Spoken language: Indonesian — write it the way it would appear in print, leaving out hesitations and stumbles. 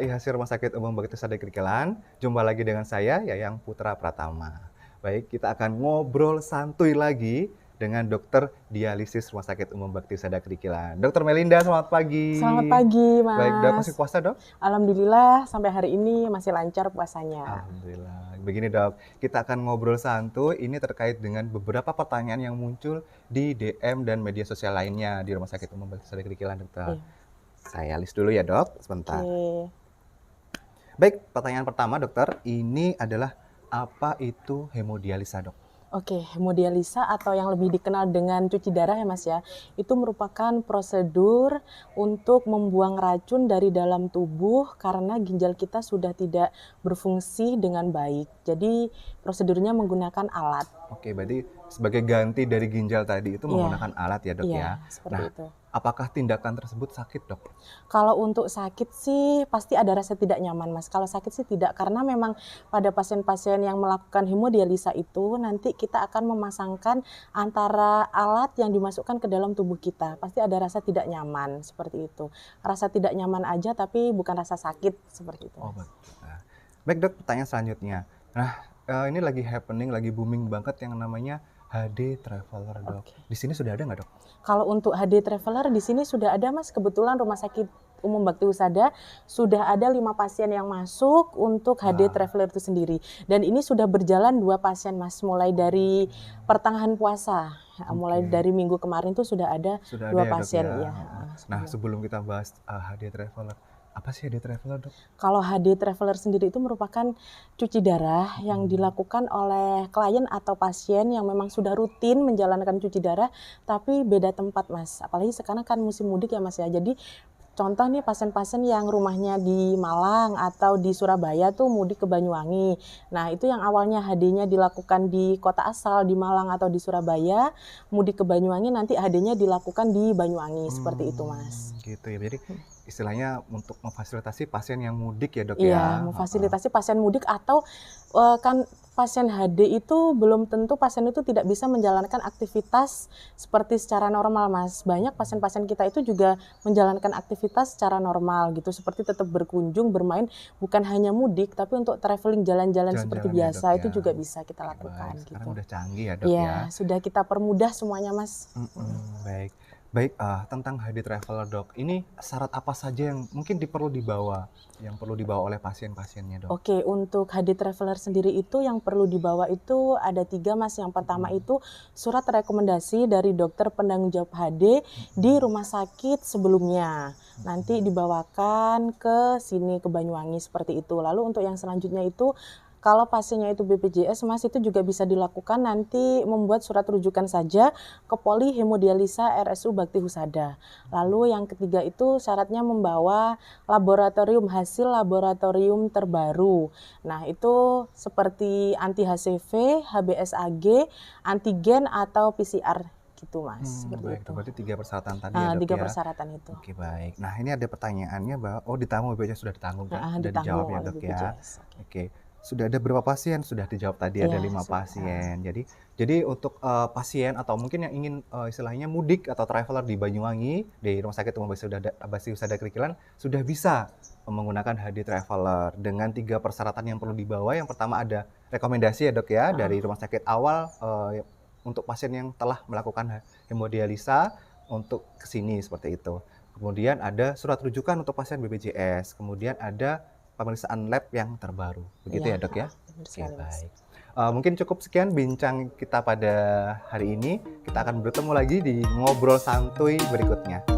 IHC Rumah Sakit Umum Bakti Husada Krikilan. Jumpa lagi dengan saya, Yayang Putra Pratama. Baik, kita akan ngobrol santuy lagi dengan dokter dialisis Rumah Sakit Umum Bakti Husada Krikilan. Dokter Melinda, selamat pagi. Selamat pagi, Baik, dok, masih Mas. puasa, dok? Alhamdulillah sampai hari ini masih lancar puasanya. Alhamdulillah. Begini, dok, kita akan ngobrol santuy. Ini terkait dengan beberapa pertanyaan yang muncul di DM dan media sosial lainnya di Rumah Sakit Umum Bakti Husada Krikilan, dokter. Iya. Saya list dulu ya, dok, sebentar. Oke. Baik, pertanyaan pertama, dokter, ini adalah apa itu hemodialisa, dok? Oke, hemodialisa atau yang lebih dikenal dengan cuci darah ya Mas ya, itu merupakan prosedur untuk membuang racun dari dalam tubuh karena ginjal kita sudah tidak berfungsi dengan baik. Jadi prosedurnya menggunakan alat. Oke, berarti sebagai ganti dari ginjal tadi itu Iya, menggunakan alat ya, dok, ya? seperti Nah, itu. apakah tindakan tersebut sakit, dok? Kalau untuk sakit sih pasti ada rasa tidak nyaman, Mas. Kalau sakit sih tidak, karena memang pada pasien-pasien yang melakukan hemodialisa itu nanti kita akan memasangkan antara alat yang dimasukkan ke dalam tubuh kita. Pasti ada rasa tidak nyaman seperti itu. Rasa tidak nyaman aja tapi bukan rasa sakit seperti itu, Oh, Mas. betul. Nah, baik, dok, pertanyaan selanjutnya. Nah, ini lagi happening, lagi booming banget yang namanya HD Traveler, dok. Oke. Di sini sudah ada nggak, dok? Kalau untuk HD Traveler di sini sudah ada, Mas. Kebetulan Rumah Sakit Umum Bakti Husada sudah ada 5 pasien yang masuk untuk HD Wah. Traveler itu sendiri. Dan ini sudah berjalan 2 pasien, Mas. Mulai dari pertengahan puasa. Mulai Oke. dari minggu kemarin tuh sudah ada Sudah 2 ada ya, dok, pasien. ya? Iya, Nah, sebelum. sebelum kita bahas HD Traveler, apa sih HD Traveler, dok? Kalau HD Traveler sendiri itu merupakan cuci darah yang dilakukan oleh klien atau pasien yang memang sudah rutin menjalankan cuci darah, tapi beda tempat, Mas. Apalagi sekarang kan musim mudik ya, Mas ya. Jadi contoh nih pasien-pasien yang rumahnya di Malang atau di Surabaya tuh mudik ke Banyuwangi. Nah, itu yang awalnya HD-nya dilakukan di kota asal di Malang atau di Surabaya, mudik ke Banyuwangi nanti HD-nya dilakukan di Banyuwangi, seperti itu, Mas. Gitu ya. Jadi istilahnya untuk memfasilitasi pasien yang mudik ya, dok, Iya, ya? memfasilitasi pasien mudik atau kan pasien HD itu belum tentu pasien itu tidak bisa menjalankan aktivitas seperti secara normal, Mas. Banyak pasien-pasien kita itu juga menjalankan aktivitas secara normal gitu, seperti tetap berkunjung, bermain, bukan hanya mudik, tapi untuk traveling jalan-jalan seperti Jalan-jalan ya, dok, biasa itu ya? juga bisa kita Oke, lakukan baik. Sekarang gitu. udah canggih ya, dok, ya? Iya, sudah kita permudah semuanya, Mas. Baik. Baik, tentang HD Traveler, dok, ini syarat apa saja yang mungkin perlu dibawa, yang perlu dibawa oleh pasien-pasiennya, dok? Oke, untuk HD Traveler sendiri itu yang perlu dibawa itu ada 3, Mas. Yang pertama itu surat rekomendasi dari dokter penanggung jawab HD di rumah sakit sebelumnya. Nanti dibawakan ke sini, ke Banyuwangi, seperti itu. Lalu untuk yang selanjutnya itu, kalau pasiennya itu BPJS, Mas, itu juga bisa dilakukan nanti membuat surat rujukan saja ke Poli Hemodialisa RSU Bakti Husada. Lalu yang ketiga itu syaratnya membawa hasil laboratorium terbaru. Nah, itu seperti anti HCV, HBsAg, antigen atau PCR gitu, Mas. Seperti Baik, itu. itu berarti 3 persyaratan tadi ya, dok, 3 ya? persyaratan itu. Oke, baik. Nah, ini ada pertanyaannya bahwa ditanggung BPJS, sudah ditanggung kan? Sudah dijawab Ditanggung ya, oleh dok, ya? BPJS. Oke. Oke. Sudah ada berapa pasien? Sudah dijawab tadi, ada Iya, 5 sudah. pasien. Jadi untuk pasien atau mungkin yang ingin istilahnya mudik atau traveler di Banyuwangi, di Rumah Sakit Umum Bakti Husada Krikilan, sudah bisa menggunakan HD Traveler dengan 3 persyaratan yang perlu dibawa. Yang pertama ada rekomendasi ya, dok, ya, dari rumah sakit awal untuk pasien yang telah melakukan hemodialisa untuk ke sini, seperti itu. Kemudian ada surat rujukan untuk pasien BPJS. Kemudian ada pemeriksaan lab yang terbaru. Begitu ya, Iya, dok, ya? benar Oke, sekali, Mas. baik. Mungkin cukup sekian bincang kita pada hari ini. Kita akan bertemu lagi di ngobrol santuy berikutnya.